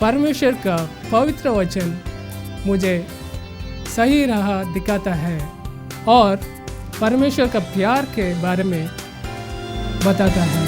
परमेश्वर का पवित्र वचन मुझे सही राह दिखाता है और परमेश्वर का प्यार के बारे में बताता है।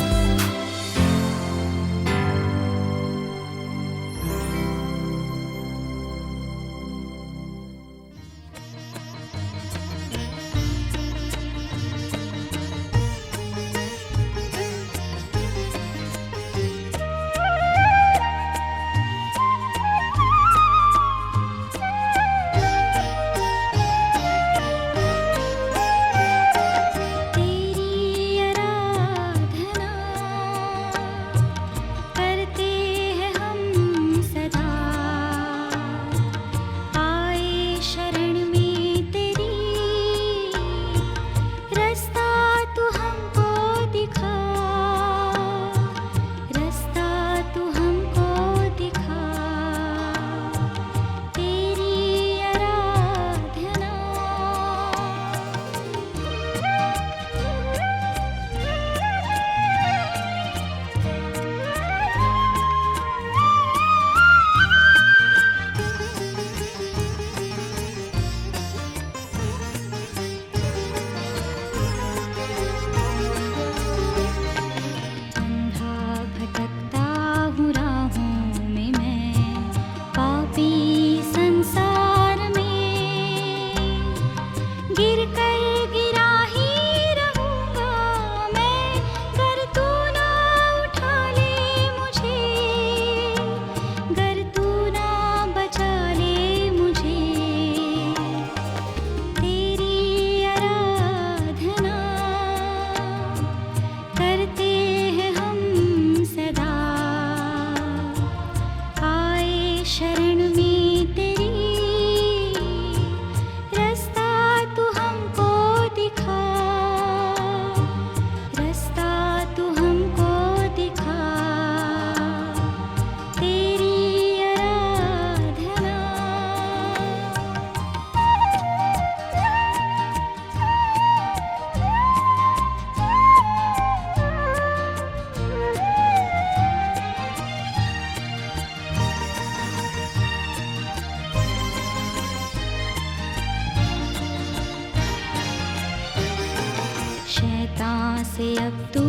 शैतान से अब तू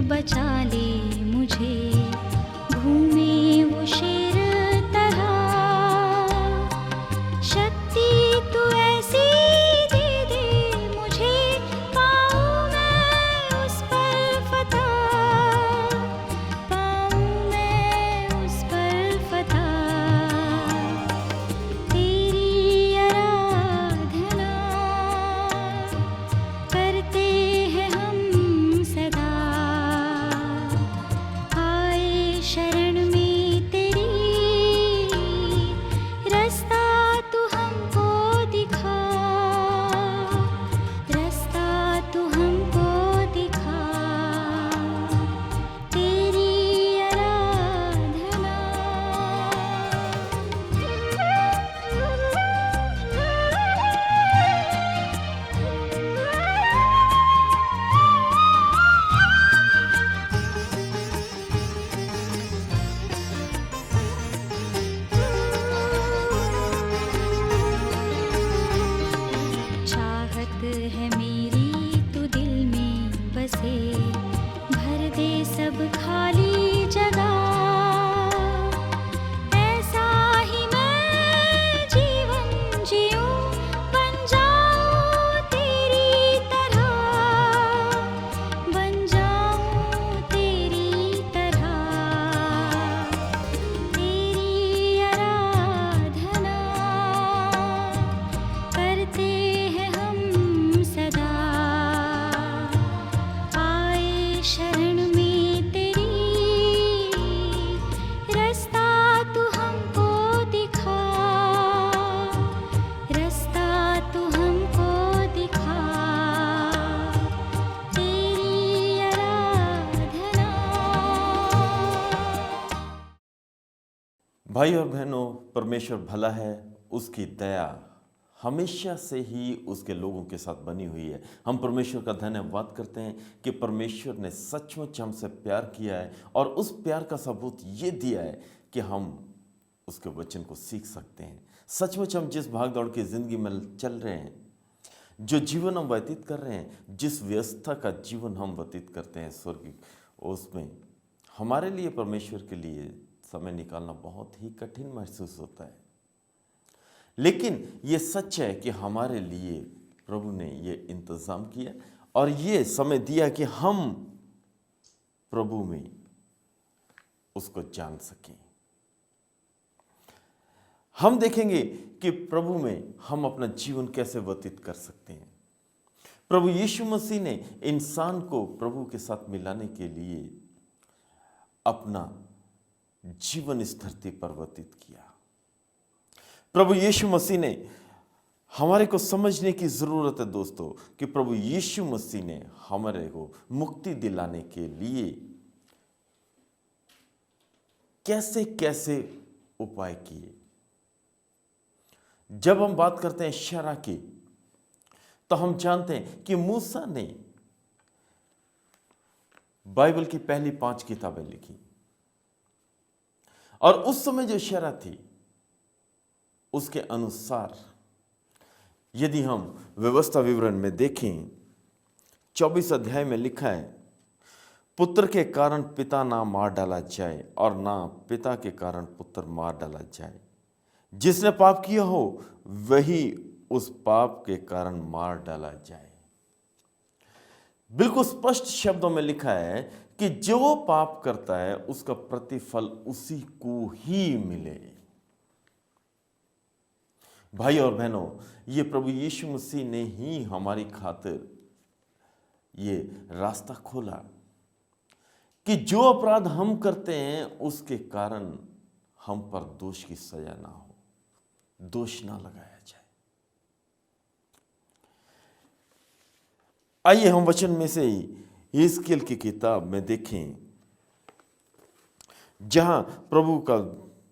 बचा ले मुझे, घूमे वो शेर तरह। शक्ति तू ऐसी दे दे मुझे, पाऊं मैं उस पर फतह, पाऊं मैं उस पर फतह। तेरी आराधना करते हैं हम सदा, आए शरण में तेरी। रास्ता तू हमको दिखा, रास्ता तू हमको दिखा। तेरी आराधना। चाहत है मेरी तू दिल में बसे, भर दे सब खाली जगह। ऐसा ही मैं जीवन जीऊं, बन जाऊं तेरी तरह, बन जाऊं तेरी तरह। तेरी आराधना करते हैं हम सदा, आए शरण में तेरी। रास्ता तू हमको दिखा, रास्ता तू हमको दिखा। तेरी आराधना। भाई और बहनों, परमेश्वर भला है, उसकी दया हमेशा से ही उसके लोगों के साथ बनी हुई है। हम परमेश्वर का धन्यवाद करते हैं कि परमेश्वर ने सचमुच हमसे प्यार किया है और उस प्यार का सबूत ये दिया है कि हम उसके वचन को सीख सकते हैं। सचमुच हम जिस भागदौड़ की जिंदगी में चल रहे हैं, जो जीवन हम व्यतीत कर रहे हैं, जिस व्यवस्था का जीवन हम व्यतीत करते हैं स्वर्ग, उसमें हमारे लिए, परमेश्वर के लिए समय निकालना बहुत ही कठिन महसूस होता है। लेकिन ये सच है कि हमारे लिए प्रभु ने ये इंतज़ाम किया और ये समय दिया कि हम प्रभु में उसको जान सकें। हम देखेंगे कि प्रभु में हम अपना जीवन कैसे व्यतीत कर सकते हैं। प्रभु यीशु मसीह ने इंसान को प्रभु के साथ मिलाने के लिए अपना जीवन इस धरती पर व्यतीत किया। प्रभु यीशु मसीह ने, हमारे को समझने की जरूरत है दोस्तों कि प्रभु यीशु मसीह ने हमारे को मुक्ति दिलाने के लिए कैसे कैसे उपाय किए। जब हम बात करते हैं शरा की, तो हम जानते हैं कि मूसा ने बाइबल की पहली 5 किताबें लिखी और उस समय जो शरा थी उसके अनुसार यदि हम व्यवस्था विवरण में देखें, 24 अध्याय में लिखा है, पुत्र के कारण पिता ना मार डाला जाए और ना पिता के कारण पुत्र मार डाला जाए। जिसने पाप किया हो वही उस पाप के कारण मार डाला जाए। बिल्कुल स्पष्ट शब्दों में लिखा है कि जो पाप करता है उसका प्रतिफल उसी को ही मिले। भाई और बहनों, ये प्रभु यीशु मसीह ने ही हमारी खातिर ये रास्ता खोला कि जो अपराध हम करते हैं उसके कारण हम पर दोष की सजा ना हो, दोष ना लगाया जाए। आइए हम वचन में से ही हिजकिय्याह की किताब में देखें, जहां प्रभु का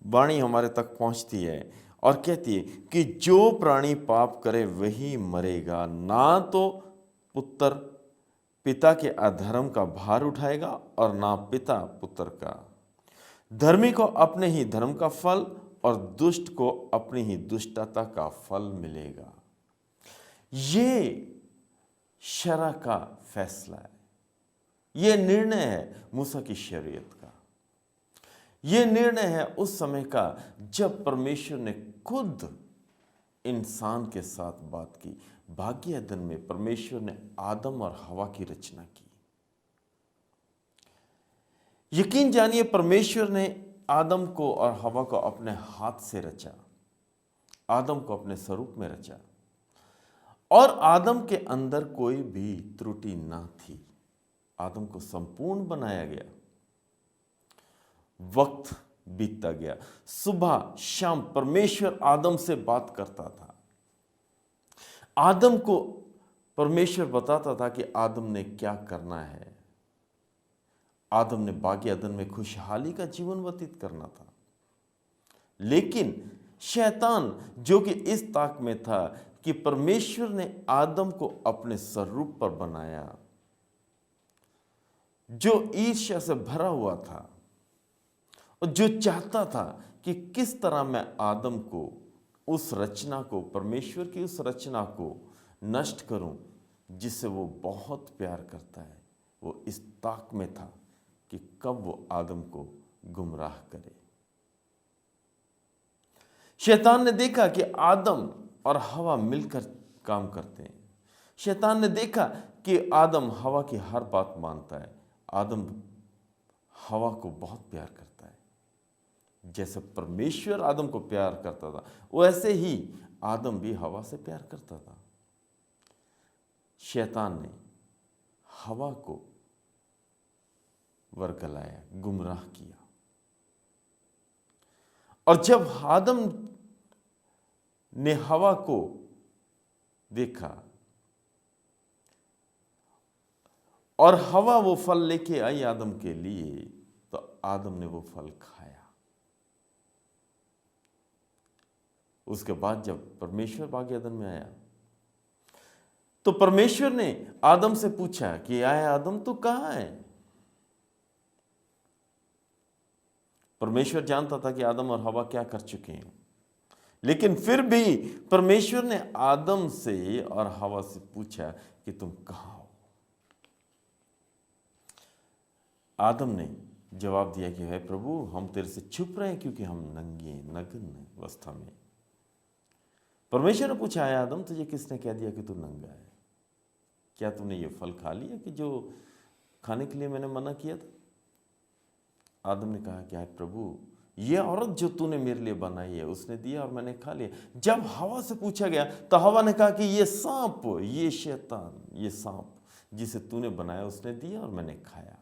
वाणी हमारे तक पहुंचती है और कहती है कि जो प्राणी पाप करे वही मरेगा, ना तो पुत्र पिता के अधर्म का भार उठाएगा और ना पिता पुत्र का। धर्मी को अपने ही धर्म का फल और दुष्ट को अपनी ही दुष्टता का फल मिलेगा। ये शरा का फैसला है, ये निर्णय है मूसा की शरीयत का। ये निर्णय है उस समय का जब परमेश्वर ने खुद इंसान के साथ बात की। भाग्य अदन में परमेश्वर ने आदम और हवा की रचना की। यकीन जानिए, परमेश्वर ने आदम को और हवा को अपने हाथ से रचा, आदम को अपने स्वरूप में रचा और आदम के अंदर कोई भी त्रुटि ना थी। आदम को संपूर्ण बनाया गया। वक्त बीतता गया, सुबह शाम परमेश्वर आदम से बात करता था। आदम को परमेश्वर बताता था कि आदम ने क्या करना है। आदम ने बागी अदन में खुशहाली का जीवन व्यतीत करना था। लेकिन शैतान, जो कि इस ताक में था कि परमेश्वर ने आदम को अपने स्वरूप पर बनाया, जो ईर्ष्या से भरा हुआ था और जो चाहता था कि किस तरह मैं आदम को, उस रचना को, परमेश्वर की उस रचना को नष्ट करूं जिससे वो बहुत प्यार करता है, वो इस ताक में था कि कब वो आदम को गुमराह करे। शैतान ने देखा कि आदम और हवा मिलकर काम करते हैं। शैतान ने देखा कि आदम हवा की हर बात मानता है। आदम हवा को बहुत प्यार करता है। जैसे परमेश्वर आदम को प्यार करता था, वैसे ही आदम भी हवा से प्यार करता था। शैतान ने हवा को वरगलाया, गुमराह किया। और जब आदम ने हवा को देखा और हवा वो फल लेके आई आदम के लिए, तो आदम ने वो फल खाया। उसके बाद जब परमेश्वर बागी अदन में आया, तो परमेश्वर ने आदम से पूछा कि आए आदम, तू कहां है? परमेश्वर जानता था कि आदम और हवा क्या कर चुके हैं, लेकिन फिर भी परमेश्वर ने आदम से और हवा से पूछा कि तुम कहाँ हो। आदम ने जवाब दिया कि हे प्रभु, हम तेरे से छुप रहे हैं क्योंकि हम नंगे नग्न अवस्था में। परमेश्वर ने पूछा, है आदम, तुझे किसने कह दिया कि तू नंगा है? क्या तूने ये फल खा लिया कि जो खाने के लिए मैंने मना किया था? आदम ने कहा कि प्रभु, ये औरत जो तूने मेरे लिए बनाई है उसने दिया और मैंने खा लिया। जब हवा से पूछा गया तो हवा ने कहा कि ये सांप, ये शैतान, ये सांप जिसे तूने बनाया उसने दिया और मैंने खाया।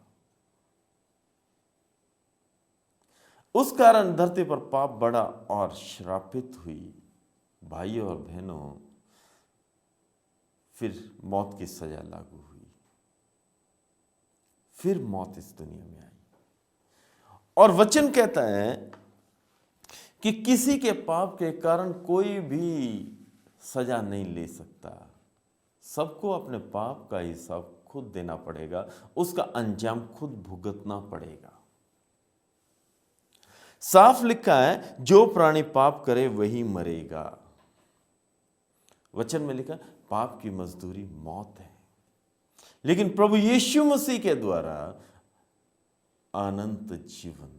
उस कारण धरती पर पाप बढ़ा और श्रापित हुई। भाइयों और बहनों, फिर मौत की सजा लागू हुई, फिर मौत इस दुनिया में आई। और वचन कहता है कि किसी के पाप के कारण कोई भी सजा नहीं ले सकता। सबको अपने पाप का हिसाब खुद देना पड़ेगा, उसका अंजाम खुद भुगतना पड़ेगा। साफ लिखा है, जो प्राणी पाप करे वही मरेगा। वचन में लिखा, पाप की मजदूरी मौत है, लेकिन प्रभु यीशु मसीह के द्वारा अनंत जीवन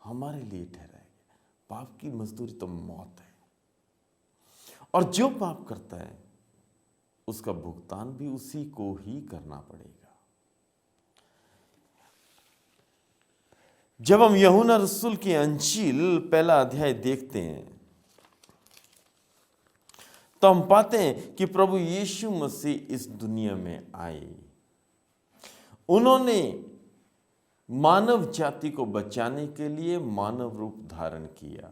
हमारे लिए ठहराया गया। पाप की मजदूरी तो मौत है, और जो पाप करता है उसका भुगतान भी उसी को ही करना पड़ेगा। जब हम यूहन्ना रसूल की अंजील पहला अध्याय देखते हैं तो हम पाते हैं कि प्रभु यीशु मसीह इस दुनिया में आए। उन्होंने मानव जाति को बचाने के लिए मानव रूप धारण किया।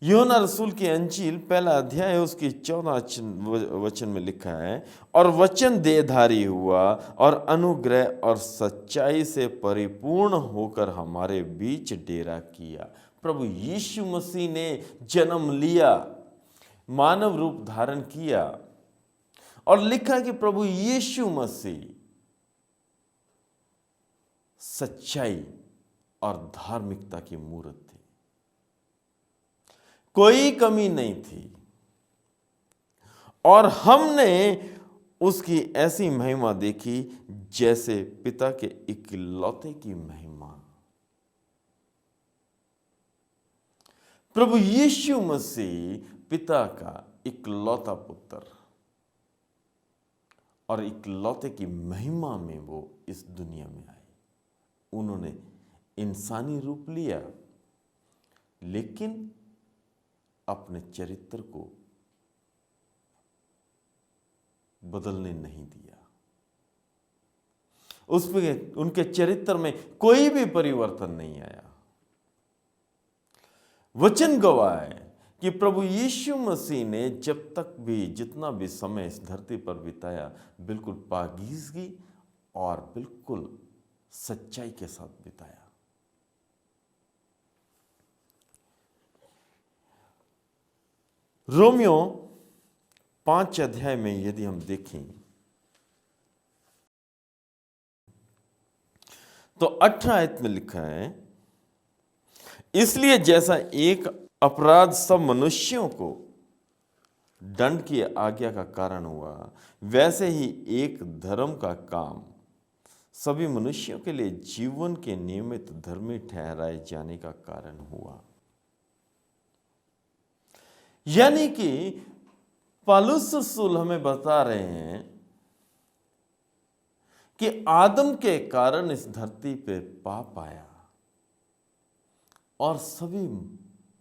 यूहन्ना रसूल की अंजील पहला अध्याय उसकी 14 वचन में लिखा है, और वचन देहधारी हुआ और अनुग्रह और सच्चाई से परिपूर्ण होकर हमारे बीच डेरा किया। प्रभु यीशु मसीह ने जन्म लिया, मानव रूप धारण किया, और लिखा कि प्रभु यीशु मसीह सच्चाई और धार्मिकता की मूर्त थे। कोई कमी नहीं थी, और हमने उसकी ऐसी महिमा देखी जैसे पिता के इकलौते की महिमा। प्रभु यीशु मसीह पिता का इकलौता पुत्र, और इकलौते की महिमा में वो इस दुनिया में आए। उन्होंने इंसानी रूप लिया, लेकिन अपने चरित्र को बदलने नहीं दिया। उसमें उनके चरित्र में कोई भी परिवर्तन नहीं आया। वचन गवाह है कि प्रभु यीशु मसीह ने जब तक भी, जितना भी समय इस धरती पर बिताया, बिल्कुल पाकीज़गी और बिल्कुल सच्चाई के साथ बिताया। रोमियो 5 अध्याय में यदि हम देखें तो 18 आयत में लिखा है, इसलिए जैसा एक अपराध सब मनुष्यों को दंड की आज्ञा का कारण हुआ, वैसे ही एक धर्म का काम सभी मनुष्यों के लिए जीवन के नियमित धर्मी ठहराए जाने का कारण हुआ। यानी कि पौलुस रसूल हमें बता रहे हैं कि आदम के कारण इस धरती पे पाप आया, और सभी,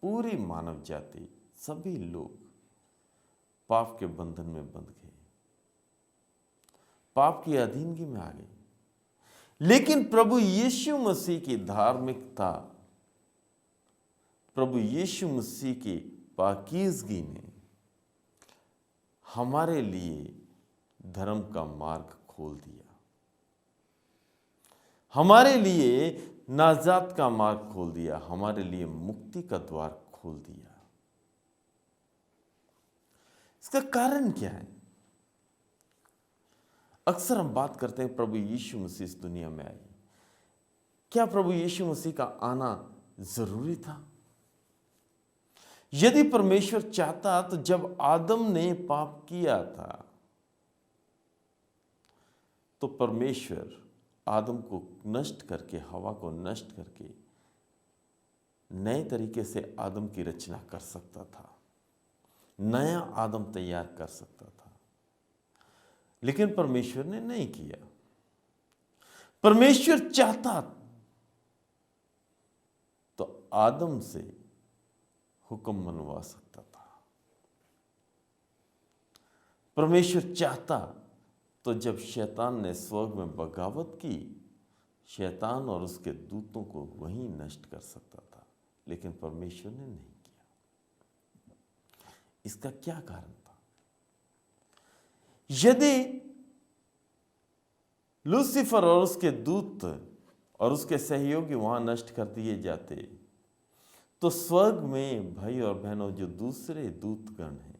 पूरी मानव जाति, सभी लोग पाप के बंधन में बंध गए, पाप की अधीनगी में आ गए। लेकिन प्रभु यीशु मसीह की धार्मिकता, प्रभु यीशु मसीह की पाकीज़गी ने हमारे लिए धर्म का मार्ग खोल दिया, हमारे लिए नाजात का मार्ग खोल दिया, हमारे लिए मुक्ति का द्वार खोल दिया। इसका कारण क्या है? अक्सर हम बात करते हैं प्रभु यीशु मसीह इस दुनिया में आए। क्या प्रभु यीशु मसीह का आना जरूरी था? यदि परमेश्वर चाहता तो जब आदम ने पाप किया था तो परमेश्वर आदम को नष्ट करके, हवा को नष्ट करके नए तरीके से आदम की रचना कर सकता था, नया आदम तैयार कर सकता था। लेकिन परमेश्वर ने नहीं किया। परमेश्वर चाहता तो आदम से हुक्म मनवा सकता था। परमेश्वर चाहता तो जब शैतान ने स्वर्ग में बगावत की, शैतान और उसके दूतों को वहीं नष्ट कर सकता था। लेकिन परमेश्वर ने नहीं किया। इसका क्या कारण था? यदि लूसीफर और उसके दूत और उसके सहयोगी वहां नष्ट कर दिए जाते तो स्वर्ग में भाई और बहनों जो दूसरे दूतगण हैं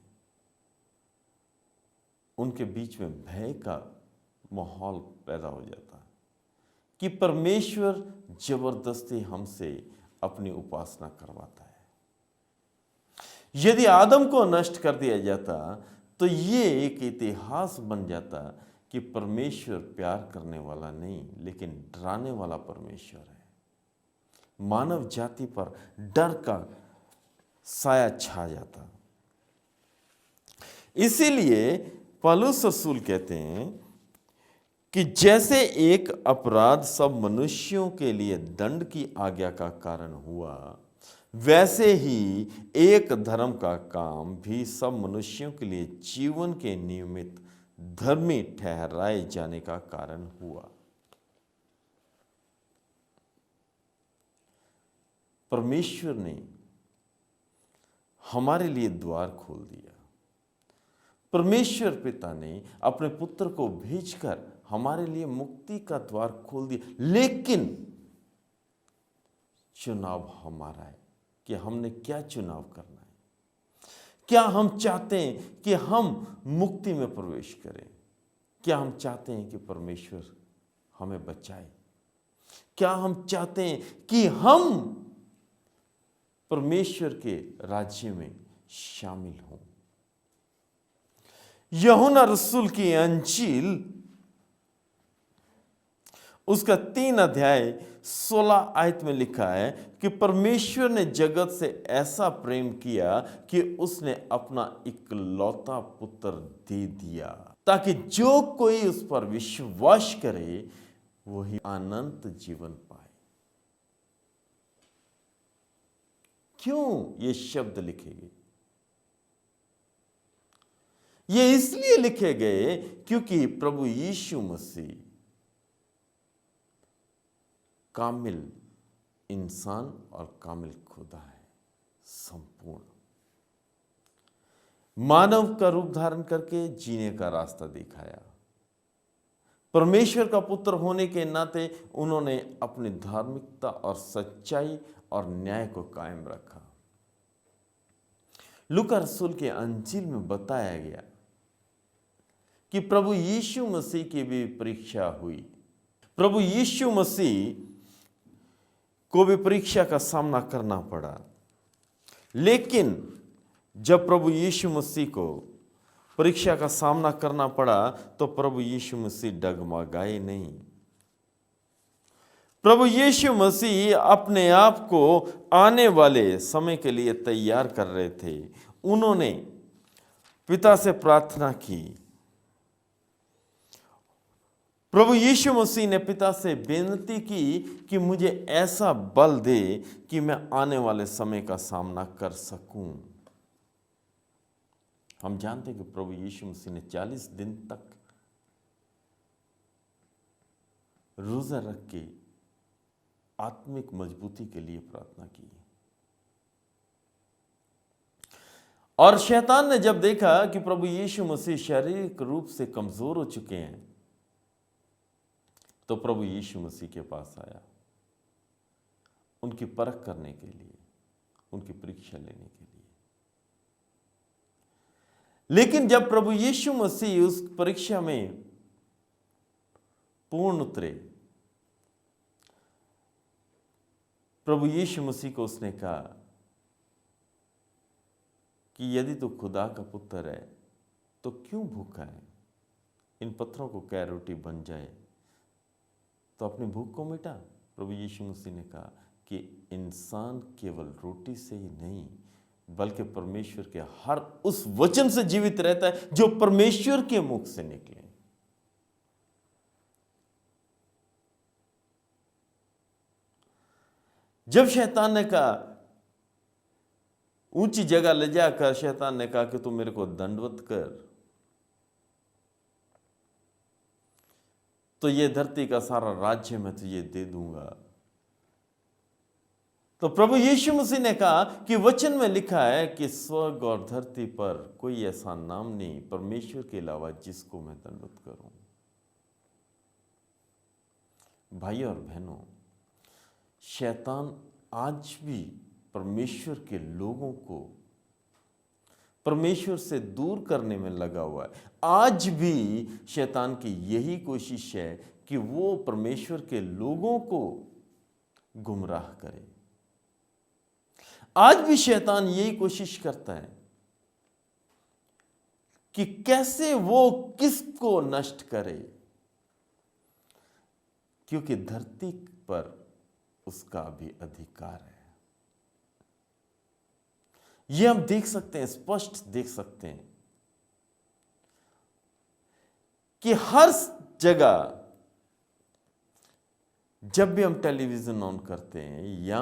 उनके बीच में भय का माहौल पैदा हो जाता कि परमेश्वर जबरदस्ती हमसे अपनी उपासना करवाता है। यदि आदम को नष्ट कर दिया जाता तो ये एक इतिहास बन जाता कि परमेश्वर प्यार करने वाला नहीं लेकिन डराने वाला परमेश्वर है। मानव जाति पर डर का साया छा जाता। इसीलिए पौलुस रसूल कहते हैं कि जैसे एक अपराध सब मनुष्यों के लिए दंड की आज्ञा का कारण हुआ, वैसे ही एक धर्म का काम भी सब मनुष्यों के लिए जीवन के नियमित धर्मी ठहराए जाने का कारण हुआ। परमेश्वर ने हमारे लिए द्वार खोल दिया। परमेश्वर पिता ने अपने पुत्र को भेजकर हमारे लिए मुक्ति का द्वार खोल दिया। लेकिन चुनाव हमारा है कि हमने क्या चुनाव करना है। क्या हम चाहते हैं कि हम मुक्ति में प्रवेश करें? क्या हम चाहते हैं कि परमेश्वर हमें बचाए? क्या हम चाहते हैं कि हम परमेश्वर के राज्य में शामिल हों? यूहन्ना रसूल की अंजील उसका 3 अध्याय 16 आयत में लिखा है कि परमेश्वर ने जगत से ऐसा प्रेम किया कि उसने अपना इकलौता पुत्र दे दिया ताकि जो कोई उस पर विश्वास करे वही अनंत जीवन पाए। क्यों ये शब्द लिखे गए? ये इसलिए लिखे गए क्योंकि प्रभु यीशु मसीह कामिल इंसान और कामिल खुदा है, संपूर्ण मानव का रूप धारण करके जीने का रास्ता दिखाया। परमेश्वर का पुत्र होने के नाते उन्होंने अपनी धार्मिकता और सच्चाई और न्याय को कायम रखा। लूका रसूल के अंजील में बताया गया कि प्रभु यीशु मसीह की भी परीक्षा हुई। प्रभु यीशु मसीह को भी परीक्षा का सामना करना पड़ा। लेकिन जब प्रभु यीशु मसीह को परीक्षा का सामना करना पड़ा तो प्रभु यीशु मसीह डगमगाए नहीं। प्रभु यीशु मसीह अपने आप को आने वाले समय के लिए तैयार कर रहे थे। उन्होंने पिता से प्रार्थना की। प्रभु यीशु मसीह ने पिता से बेनती की कि मुझे ऐसा बल दे कि मैं आने वाले समय का सामना कर सकूं। हम जानते हैं कि प्रभु यीशु मसीह ने 40 दिन तक रोजा रख के आत्मिक मजबूती के लिए प्रार्थना की। और शैतान ने जब देखा कि प्रभु यीशु मसीह शारीरिक रूप से कमजोर हो चुके हैं तो प्रभु यीशु मसीह के पास आया उनकी परख करने के लिए, उनकी परीक्षा लेने के लिए। लेकिन जब प्रभु यीशु मसीह उस परीक्षा में पूर्ण उतरे। प्रभु यीशु मसीह को उसने कहा कि यदि तू खुदा का पुत्र है तो क्यों भूखा है? इन पत्थरों को क्या रोटी बन जाए? तो अपनी भूख को मिटा। प्रभु यीशु मसीह ने कहा कि इंसान केवल रोटी से ही नहीं बल्कि परमेश्वर के हर उस वचन से जीवित रहता है जो परमेश्वर के मुख से निकले। जब शैतान ने कहा, ऊंची जगह ले जाकर शैतान ने कहा कि तू मेरे को दंडवत कर, तो ये धरती का सारा राज्य मैं तुझे दे दूंगा। तो प्रभु यीशु मसीह ने कहा कि वचन में लिखा है कि स्वर्ग और धरती पर कोई ऐसा नाम नहीं परमेश्वर के अलावा जिसको मैं दंडवत करूं। भाई और बहनों, शैतान आज भी परमेश्वर के लोगों को परमेश्वर से दूर करने में लगा हुआ है। आज भी शैतान की यही कोशिश है कि वो परमेश्वर के लोगों को गुमराह करे। आज भी शैतान यही कोशिश करता है कि कैसे वो किसको नष्ट करे, क्योंकि धरती पर उसका भी अधिकार है। ये हम देख सकते हैं, स्पष्ट देख सकते हैं कि हर जगह जब भी हम टेलीविजन ऑन करते हैं या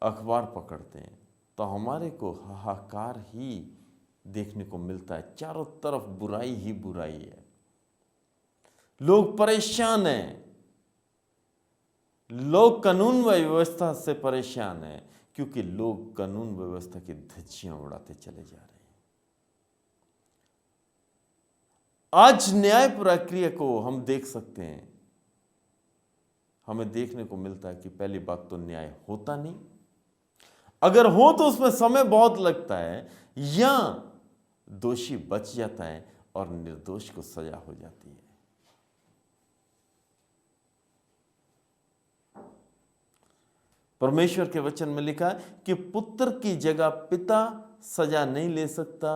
अखबार पकड़ते हैं तो हमारे को हाहाकार ही देखने को मिलता है। चारों तरफ बुराई ही बुराई है। लोग परेशान हैं, लोग कानून व्यवस्था से परेशान हैं क्योंकि लोग कानून व्यवस्था की धज्जियां उड़ाते चले जा रहे हैं। आज न्याय प्रक्रिया को हम देख सकते हैं। हमें देखने को मिलता है कि पहली बात तो न्याय होता नहीं, अगर हो तो उसमें समय बहुत लगता है, या दोषी बच जाता है और निर्दोष को सजा हो जाती है। परमेश्वर के वचन में लिखा है कि पुत्र की जगह पिता सजा नहीं ले सकता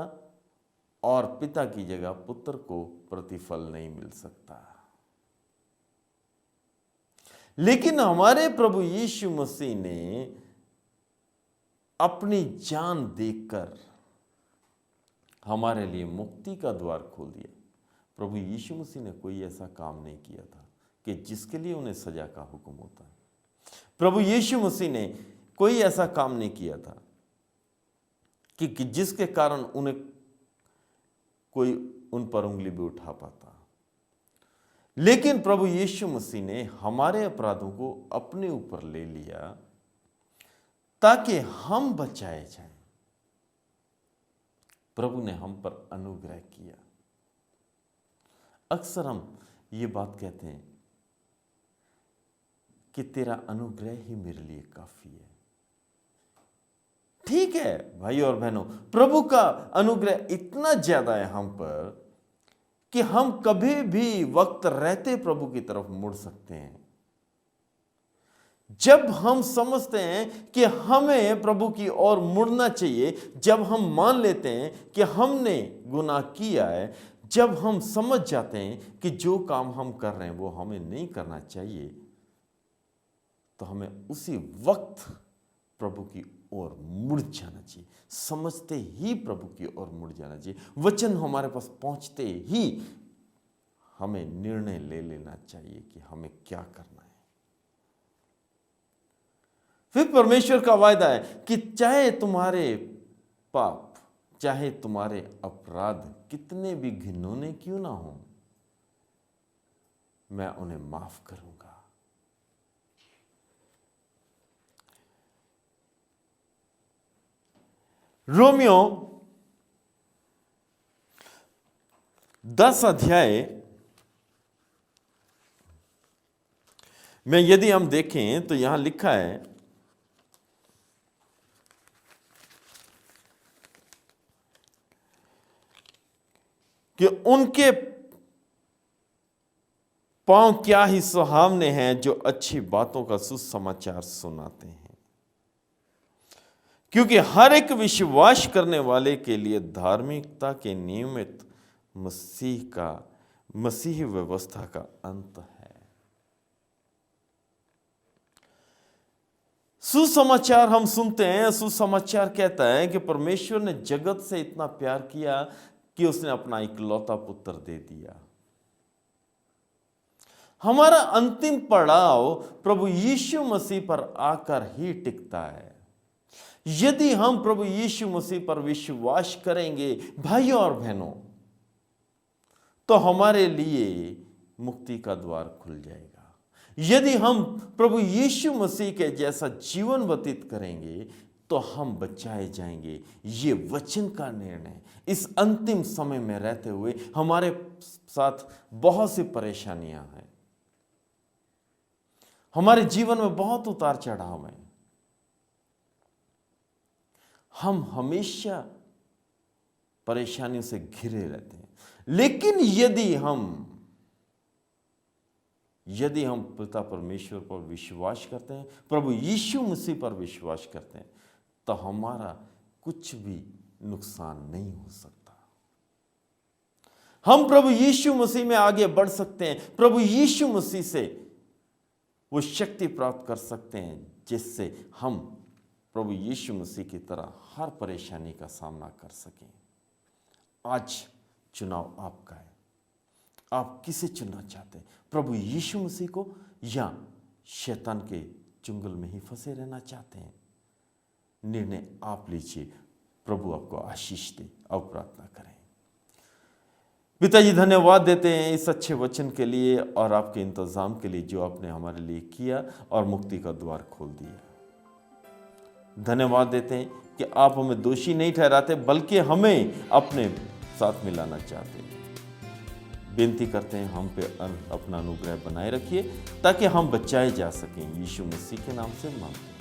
और पिता की जगह पुत्र को प्रतिफल नहीं मिल सकता। लेकिन हमारे प्रभु यीशु मसीह ने अपनी जान देकर हमारे लिए मुक्ति का द्वार खोल दिया। प्रभु यीशु मसीह ने कोई ऐसा काम नहीं किया था कि जिसके लिए उन्हें सजा का हुक्म होता है। प्रभु यीशु मसीह ने कोई ऐसा काम नहीं किया था कि जिसके कारण उन्हें कोई उन पर उंगली भी उठा पाता। लेकिन प्रभु यीशु मसीह ने हमारे अपराधों को अपने ऊपर ले लिया ताकि हम बचाए जाएं। प्रभु ने हम पर अनुग्रह किया। अक्सर हम ये बात कहते हैं कि तेरा अनुग्रह ही मेरे लिए काफी है। ठीक है भाई और बहनों, प्रभु का अनुग्रह इतना ज्यादा है हम पर कि हम कभी भी वक्त रहते प्रभु की तरफ मुड़ सकते हैं। जब हम समझते हैं कि हमें प्रभु की ओर मुड़ना चाहिए, जब हम मान लेते हैं कि हमने गुनाह किया है, जब हम समझ जाते हैं कि जो काम हम कर रहे हैं वो हमें नहीं करना चाहिए, तो हमें उसी वक्त प्रभु की ओर मुड़ जाना चाहिए। समझते ही प्रभु की ओर मुड़ जाना चाहिए। वचन हमारे पास पहुंचते ही हमें निर्णय ले लेना चाहिए कि हमें क्या करना है। फिर परमेश्वर का वायदा है कि चाहे तुम्हारे पाप, चाहे तुम्हारे अपराध कितने भी घिनौने क्यों ना हो, मैं उन्हें माफ करूंगा। रोमियो 10 अध्याय में यदि हम देखें तो यहां लिखा है कि उनके पांव क्या ही सुहावने हैं जो अच्छी बातों का सुसमाचार सुनाते हैं। क्योंकि हर एक विश्वास करने वाले के लिए धार्मिकता के नियमित मसीह व्यवस्था का अंत है। सुसमाचार हम सुनते हैं, सुसमाचार कहता है कि परमेश्वर ने जगत से इतना प्यार किया कि उसने अपना इकलौता पुत्र दे दिया। हमारा अंतिम पड़ाव प्रभु यीशु मसीह पर आकर ही टिकता है। यदि हम प्रभु यीशु मसीह पर विश्वास करेंगे भाइयों और बहनों, तो हमारे लिए मुक्ति का द्वार खुल जाएगा। यदि हम प्रभु यीशु मसीह के जैसा जीवन व्यतीत करेंगे तो हम बचाए जाएंगे। ये वचन का निर्णय इस अंतिम समय में रहते हुए हमारे साथ बहुत सी परेशानियां हैं, हमारे जीवन में बहुत उतार चढ़ाव है। हम हमेशा परेशानियों से घिरे रहते हैं, लेकिन यदि हम पिता परमेश्वर पर विश्वास करते हैं, प्रभु यीशु मसीह पर विश्वास करते हैं, तो हमारा कुछ भी नुकसान नहीं हो सकता। हम प्रभु यीशु मसीह में आगे बढ़ सकते हैं, प्रभु यीशु मसीह से वो शक्ति प्राप्त कर सकते हैं जिससे हम प्रभु यीशु मसीह की तरह हर परेशानी का सामना कर सकें। आज चुनाव आपका है। आप किसे चुनना चाहते हैं, प्रभु यीशु मसीह को या शैतान के चुंगल में ही फंसे रहना चाहते हैं? निर्णय आप लीजिए। प्रभु आपको आशीष दे। अब प्रार्थना करें। पिताजी, धन्यवाद देते हैं इस अच्छे वचन के लिए और आपके इंतजाम के लिए जो आपने हमारे लिए किया और मुक्ति का द्वार खोल दिया। धन्यवाद देते हैं कि आप हमें दोषी नहीं ठहराते बल्कि हमें अपने साथ मिलाना चाहते हैं। बेनती करते हैं हम पे अपना अनुग्रह बनाए रखिए ताकि हम बचाए जा सकें। यीशु मसीह के नाम से मांगते हैं।